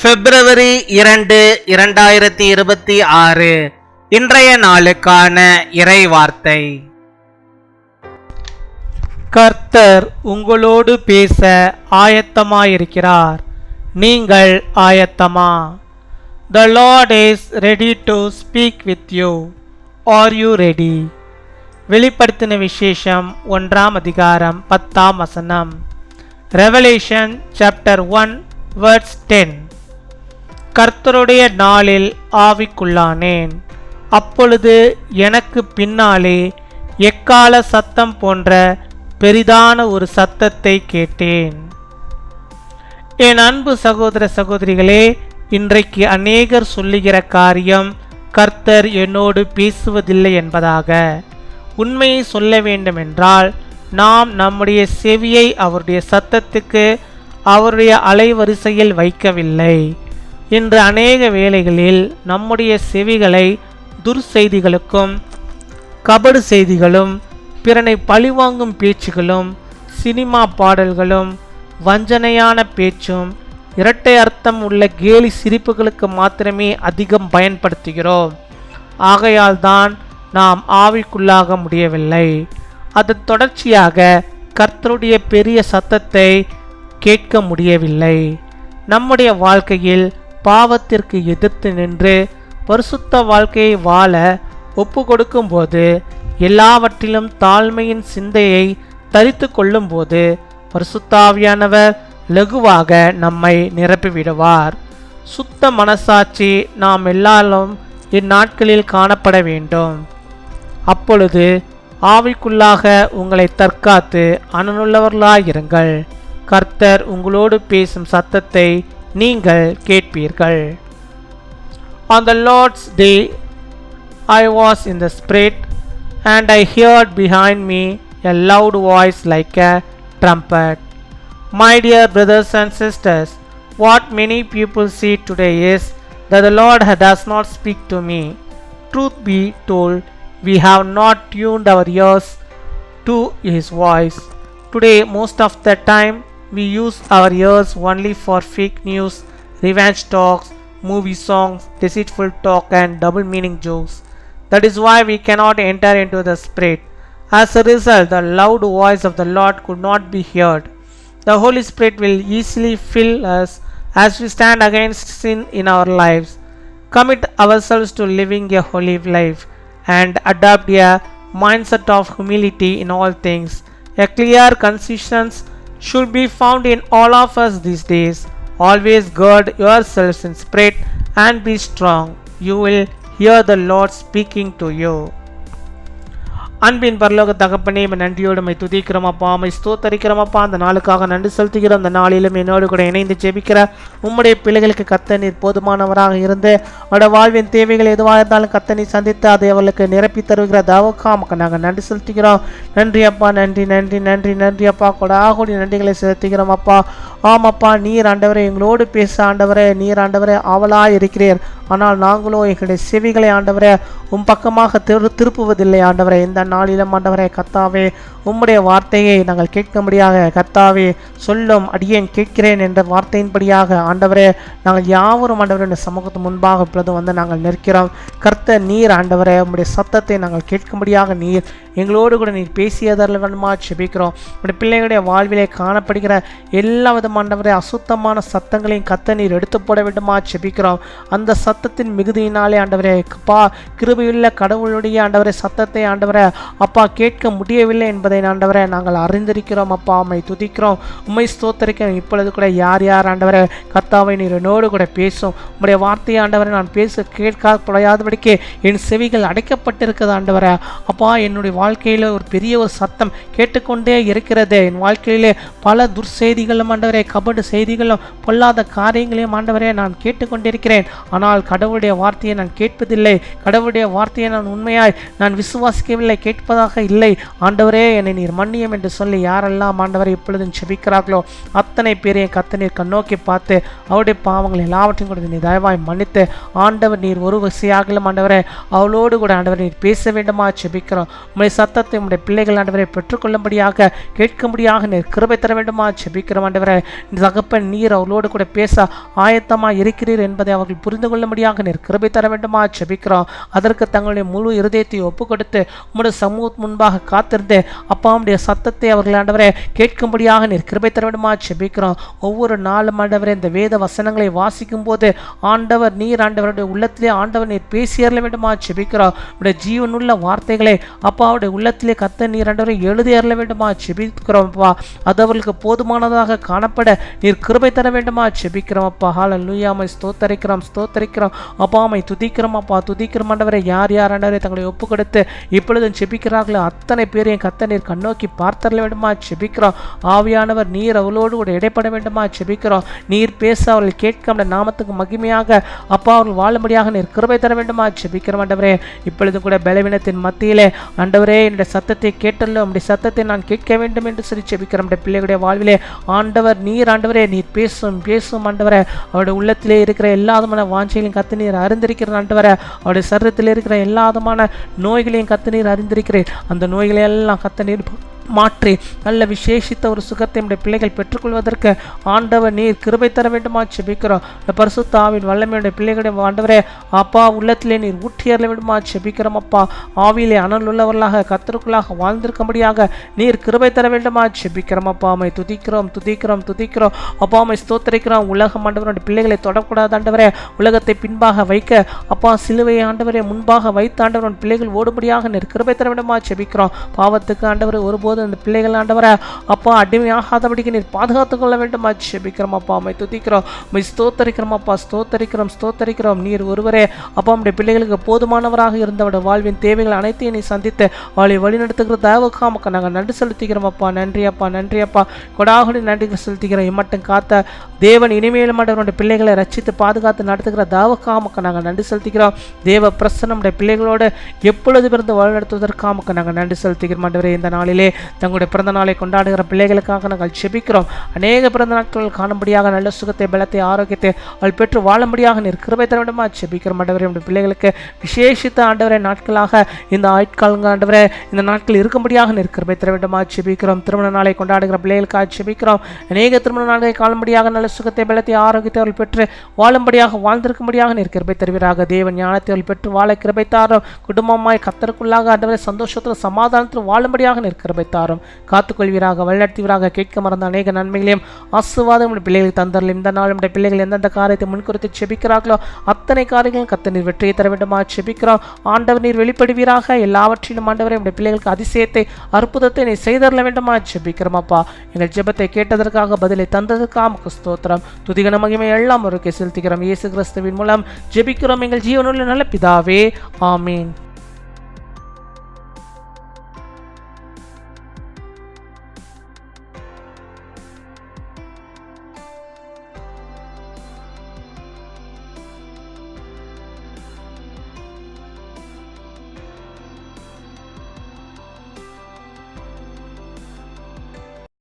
பிப்ரவரி 2, 2026 இன்றைய நாளுக்கான இறை வார்த்தை. கர்த்தர் உங்களோடு பேச ஆயத்தமாயிருக்கிறார். நீங்கள் ஆயத்தமா? The Lord is ready to speak with you. Are you ready? வெளிப்படுத்தின விசேஷம் 1 அதிகாரம் 10 Revelation chapter 1 verse 10. கர்த்தருடைய நாளில் ஆவிக்குள்ளானேன். அப்பொழுது எனக்கு பின்னாலே எக்கால சத்தம் போன்ற பெரிதான ஒரு சத்தத்தை கேட்டேன். என் அன்பு சகோதர சகோதரிகளே, இன்றைக்கு அநேகர் சொல்லுகிற காரியம் கர்த்தர் என்னோடு பேசுவதில்லை என்பதாக. உண்மையை சொல்ல வேண்டுமென்றால் நாம் நம்முடைய செவியை அவருடைய சத்தத்துக்கு அவருடைய அலைவரிசையில் வைக்கவில்லை. இன்று அநேக வேளைகளில் நம்முடைய செவிகளை துர்செய்திகளுக்கும் கபடு செய்திகளும் பிறனை பழிவாங்கும் பேச்சுகளும் சினிமா பாடல்களும் வஞ்சனையான பேச்சும் இரட்டை அர்த்தம் உள்ள கேலி சிரிப்புகளுக்கு மாத்திரமே அதிகம் பயன்படுத்துகிறோம். ஆகையால் தான் நாம் ஆவிக்குள்ளாக முடியவில்லை. அதன் தொடர்ச்சியாக கர்த்தருடைய பெரிய சத்தத்தை கேட்க முடியவில்லை. நம்முடைய வாழ்க்கையில் பாவத்திற்கு எதிர்த்து நின்று பரிசுத்த வாழ்க்கையை வாழ ஒப்பு கொடுக்கும் போது, எல்லாவற்றிலும் தாழ்மையின் சிந்தையை தரித்து கொள்ளும் போது பரிசுத்தாவியானவர் லகுவாக நம்மை நிரப்பிவிடுவார். சுத்த மனசாட்சி நாம் எல்லாரும் இந்நாட்களில் காணப்பட வேண்டும். அப்பொழுது ஆவிக்குள்ளாக உங்களை தற்காத்து அனனுள்ளவர்களாயிருங்கள். கர்த்தர் உங்களோடு பேசும் சத்தத்தை நீங்கள் கேட்பீர்கள். On the Lord's day I was in the spirit, and I heard behind me a loud voice like a trumpet. My dear brothers and sisters, what many people see today is that the Lord does not speak to me. Truth be told, we have not tuned our ears to His voice. Today, most of the time, we use our ears only for fake news, revenge talks, movie songs, deceitful talk and double meaning jokes. That is why we cannot enter into the Spirit. As a result, the loud voice of the Lord could not be heard. The Holy Spirit will easily fill us as we stand against sin in our lives. Commit ourselves to living a holy life and adopt a mindset of humility in all things. A clear conscience should be found in all of us these days. Always guard yourselves in spirit and be strong. You will hear the Lord speaking to you. அன்பின் பரலோக தகப்பனே, நன்றியோடு my துதிக்கிறோம் அப்பா, my ஸ்தோத்தரிக்கிறோம் அப்பா. அந்த நாளுக்காக நன்றி செலுத்துகிறோம். அந்த நாளிலும் என்னோடு கூட இணைந்து ஜெபிக்கிற உம்முடைய பிள்ளைகளுக்கு கர்த்தர் நீர் போதுமானவராக இருந்து அவருடைய வாழ்வின் தேவைகள் எதுவாக இருந்தாலும் கர்த்தர் நீர் சந்தித்து அதை அவர்களுக்கு நிரப்பி தருகிற தவக்காமக்கு நாங்கள் நன்றி செலுத்துகிறோம். நன்றி அப்பா, நன்றி நன்றி நன்றி நன்றி அப்பா. கொடாகூடி நன்றிகளை செலுத்துகிறோம் அப்பா. ஆமாப்பா, நீர் ஆண்டவரே எங்களோடு பேச ஆண்டவரே, நீர் ஆண்டவரே ஆவலாய் இருக்கிறீர். ஆனால் நாங்களோ எங்களுடைய செவிகளை ஆண்டவரே பக்கமாக திருப்புவதில்லை ஆண்டவரே. இந்த நாளிலும் ஆண்டவரே கர்த்தாவே, உம்முடைய வார்த்தையை நாங்கள் கேட்கும்படியாக கர்த்தாவே சொல்லும் அடியேன் கேட்கிறேன் என்ற வார்த்தையின்படியாக ஆண்டவரே நாங்கள் யாவரும் ஆண்டவரே இந்த சமூகத்து முன்பாக இப்பொழுது வந்து நாங்கள் நிற்கிறோம். கர்த்தர் நீர் ஆண்டவரே உம்முடைய சத்தத்தை நாங்கள் கேட்கும்படியாக நீர் எங்களோடு கூட நீர் பேசியதில் வேணுமா செபிக்கிறோம். உடைய பிள்ளைகளுடைய வாழ்விலே காணப்படுகிற எல்லா விதமானவரே அசுத்தமான சத்தங்களையும் கர்த்தர் நீர் எடுத்து போட வேண்டுமா செபிக்கிறோம். அந்த சத்தத்தின் மிகுதியினாலே ஆண்டவரே அப்பா, கிருபையுள்ள கடவுளுடைய ஆண்டவரே சத்தத்தை ஆண்டவரே அப்பா கேட்க முடியவில்லை என்பதை ஆண்டவரே நாங்கள் அறிந்திருக்கிறோம் அப்பா. உம்மை துதிக்கிறோம், உம்மை ஸ்தோத்தரிக்கிறோம். இப்பொழுது கூட யார் யார் ஆண்டவரே கர்த்தாவை நீர் என்னோடு கூட பேசும் உம்முடைய வார்த்தையை ஆண்டவரை நான் பேச கேட்காதபடிக்கு என் செவிகள் அடைக்கப்பட்டிருக்கிறது ஆண்டவரே அப்பா. என்னுடைய வாழ்க்கையில் ஒரு பெரிய ஒரு சத்தம் கேட்டுக்கொண்டே இருக்கிறது. என் வாழ்க்கையிலே பல துர்செய்திகளும் ஆண்டவரே கபடு செய்திகளும் பொல்லாத காரியங்களையும் ஆண்டவரே நான் கேட்டுக்கொண்டிருக்கிறேன். ஆனால் கடவுளுடைய வார்த்தையை நான் கேட்பதில்லை. கடவுளுடைய வார்த்தையை நான் உண்மையாய் நான் விசுவாசிக்கவில்லை, கேட்பதாக இல்லை, ஆண்டவரே என்னை நீர் மன்னியும் என்று சொல்லி யாரெல்லாம் ஆண்டவரை இப்பொழுதும் செபிக்கிறார்களோ அத்தனை பேரையும் கர்த்தர் நீர் கண்ணோக்கி பார்த்து அவருடைய பாவங்கள் எல்லாவற்றையும் கூட நீர் தயவாய் மன்னித்து ஆண்டவர் நீர் ஒரு வசையாகலும் ஆண்டவரே அவளோடு கூட ஆண்டவர் நீர் பேச வேண்டுமா செபிக்கிறோம். உம்முடைய சத்தத்தை உம்முடைய பிள்ளைகள் ஆண்டவரை பெற்றுக்கொள்ளும்படியாக கேட்கும்படியாக நீர் கிருபை தர வேண்டுமா செபிக்கிறோம். ஆண்டவரே இந்த தகப்பன் நீர் அவளோடு கூட பேச ஆயத்தமாக இருக்கிறீர் என்பதை அவர்கள் புரிந்து கொள்ளும்படியாக நீர் கிருபை தர வேண்டுமா செபிக்கிறோம். அதற்கு தங்களுடைய முழு இருதயத்தை ஒப்பு கொடுத்து உம்முடைய சமூகத்து முன்பாக காத்திருந்து அப்பாவுடைய சத்தத்தை அவர்கள் ஆண்டவரை கேட்கும்படியாக நீர் கிருபை தர வேண்டுமா செபிக்கிறோம். ஒவ்வொரு நாளும் ஆண்டவரே இந்த வேத வசனங்களை வாசிக்கும் போது ஆண்டவர் நீர் ஆண்டவருடைய உள்ளத்திலே ஆண்டவர் நீர் பேசியறல வேண்டுமா செபிக்கிறோம். உடைய ஜீவனுள்ள வார்த்தைகளை அப்பாவுடைய உள்ளத்திலே கர்த்தர் நீர் ஆண்டவரை எழுதி அருள வேண்டுமா செபிக்கிறோம். அப்பா அது அவர்களுக்கு போதுமானதாக காணப்பட நீர் கிருபை தர வேண்டுமா செபிக்கிறோம். அப்பா ஹல்லேலூயா ஸ்தோத்தரிக்கிறோம் ஸ்தோத்தரிக்கிறோம் அப்பா துதிக்கிறோம் அப்பா துதிக்கிறோம். ஆண்டவரை யார் யார் ஆண்டவரை தங்களை ஒப்பு கொடுத்து இப்பொழுதும் செபிக்கிறார்களோ அத்தனை பேரையும் கர்த்தர் நீர் கண்ணோக்கி பார்த்தரல வேண்டுமா செபிக்கிறோம். ஆவியானவர் நீர் அவளோடு கூட இடைப்பட வேண்டுமா செபிக்கிறோம். நீர் பேச அவர்கள் கேட்க அந்த நாமத்துக்கு மகிமையாக அப்பா அவர்கள் வாழும்படியாக நீர் கிருபை தர வேண்டுமா செபிக்கிறோம். ஆண்டவரே இப்பொழுது கூட பலவீனத்தின் மத்தியிலே ஆண்டவரே என்னுடைய சத்தத்தை கேட்டല്ലോ உம்முடைய சத்தத்தை நான் கேட்க வேண்டும் என்று சொல்லி செபிக்கிறோம். நம்முடைய பிள்ளைகளுடைய வாழ்விலே ஆண்டவர் நீர் ஆண்டவரே நீர் பேசும் பேசும் ஆண்டவரே அவருடைய உள்ளத்திலே இருக்கிற எல்லா விதமான வாஞ்சைகளையும் கர்த்தர் நீர் அறிந்திருக்கிற ஆண்டவரே அவருடைய சரீரத்தில் இருக்கிற எல்லா விதமான நோய்களையும் கர்த்தர் நீர் அறிந்திருக்கிறேன். அந்த நோய்களை எல்லாம் கர்த்தர் நீர் மாற்றி நல்ல விசேஷித்த ஒரு சுகத்தை நம்முடைய பிள்ளைகள் பெற்றுக்கொள்வதற்கு ஆண்டவர் நீர் கிருபை தர வேண்டுமா செபிக்கிறோம். இந்த பரிசுத்த ஆவியின் வல்லமையுடைய பிள்ளைகளுடைய ஆண்டவரே அப்பா உள்ளத்திலே நீர் ஊற்றியறல வேண்டுமா செபிக்கிறோம். அப்பா ஆவியிலே அனல் உள்ளவர்களாக கர்த்தருக்குள்ளாக வாழ்ந்திருக்கும்படியாக நீர் கிருபை தர வேண்டுமா செபிக்கிறோம். அப்பா அம்மை துதிக்கிறோம் துதிக்கிறோம் துதிக்கிறோம் அப்பா அம்மை ஸ்தோத்தரிக்கிறோம். உலகம் ஆண்டவருடைய பிள்ளைகளை தொடக்கூடாது ஆண்டவரே, உலகத்தை பின்பாக வைக்க அப்பா சிலுவையை ஆண்டவரை முன்பாக வைத்து ஆண்டவரின் பிள்ளைகள் ஓடும்படியாக நீர் கிருபை தர வேண்டுமா செபிக்கிறோம். பாவத்துக்கு ஆண்டவரை ஒருபோது அந்த பிள்ளைகள் ஆண்டவரை அப்பா அடிமையாகாதபடிக்கு நீர் பாதுகாத்துக் கொள்ள வேண்டும் செபிக்கிறோம். அப்பா அம்மை துதிக்கிறோம் ஸ்தோத்தரிக்கிறோம் அப்பா ஸ்தோத்தரிக்கிறோம் ஸ்தோத்தரிக்கிறோம். நீர் ஒருவரே அப்பா நம்முடைய பிள்ளைகளுக்கு போதுமானவராக இருந்தவருடைய வாழ்வின் தேவைகள் அனைத்தையும் நீ சந்தித்து அவளை வழிநடத்துகிற தயவுக்காக நாங்கள் நன்றி செலுத்திக்கிறோம். அப்பா நன்றி அப்பா நன்றி அப்பா கொடாகுடி நன்றி செலுத்திக்கிறோம். இம்மட்டும் காத்த தேவன் இனிமேலும் ஆண்டவருடைய பிள்ளைகளை ரட்சித்து பாதுகாத்து நடத்துகிற தயவுக்காக நாங்கள் நன்றி செலுத்திக்கிறோம். தேவ பிரசன்னம் நம்முடைய பிள்ளைகளோடு எப்பொழுது பிறந்து வழிநடத்துவதற்காக நாங்கள் நன்றி செலுத்திக்கிறோம். ஆண்டவரே இந்த நாளிலே தங்களுடைய பிறந்த நாளை கொண்டாடுகிற பிள்ளைகளுக்காக நாங்கள் செபிக்கிறோம். அநேக பிறந்த நாட்கள் காணும்படியாக நல்ல சுகத்தை பலத்தை ஆரோக்கியத்தை அவள் பெற்று வாழும்படியாக நீர் கிருபை தர வேண்டுமா செபிக்கிறோம். ஆண்டவரே நம்முடைய பிள்ளைகளுக்கு விசேஷித்த ஆண்டவரே நாட்களாக இந்த ஆட்காலங்க ஆண்டவரே இந்த நாட்கள் இருக்கும்படியாக நீர் கிருபை தர வேண்டுமா செபிக்கிறோம். திருமண நாளை கொண்டாடுகிற பிள்ளைகளுக்காக செபிக்கிறோம். அநேக திருமண நாட்களை காணும்படியாக நல்ல சுகத்தை பலத்தை ஆரோக்கியத்தை அவள் பெற்று வாழும்படியாக வாழ்ந்திருக்கும்படியாக நீர் கிருபை தருவீராக. தேவன் ஞானத்தை அவள் பெற்று வாழ கிருபை தாரும். குடும்பமாய் கர்த்தருக்குள்ளாக ஆண்டவரே சந்தோஷத்தில் சமாதானத்தில் வாழும்படியாக நீர் கிருபை தாரும். காத்துக்கொள்வீராக வழிநடத்துவீராக. கேட்க மறந்த அநேக நன்மைகளையும் ஆசீர்வாதம் பிள்ளைகளுக்கு தந்தரலும். இந்த நாள் நம்முடைய பிள்ளைகள் எந்தெந்த காரியத்தை முன்குறித்து செபிக்கிறார்களோ அத்தனை காரியங்களும் கர்த்தர் நீர் வெற்றியை தர வேண்டுமா செபிக்கிறோம். ஆண்டவர் நீர் வெளிப்படுவீராக. எல்லாவற்றிலும் ஆண்டவரை நம்முடைய பிள்ளைகளுக்கு அதிசயத்தை அற்புதத்தை நீர் செய்தரல வேண்டுமா செபிக்கிறோம். அப்பா எங்கள் ஜெபத்தை கேட்டதற்காக பதிலை தந்ததற்காக ஸ்தோத்திரம் துதிகன மகிமை எல்லாம் ஒருக்கே செலுத்துகிறோம். இயேசு கிறிஸ்துவின் மூலம் ஜெபிக்கிறோம் எங்கள் ஜீவனுள்ள நல்ல பிதாவே, ஆமீன்.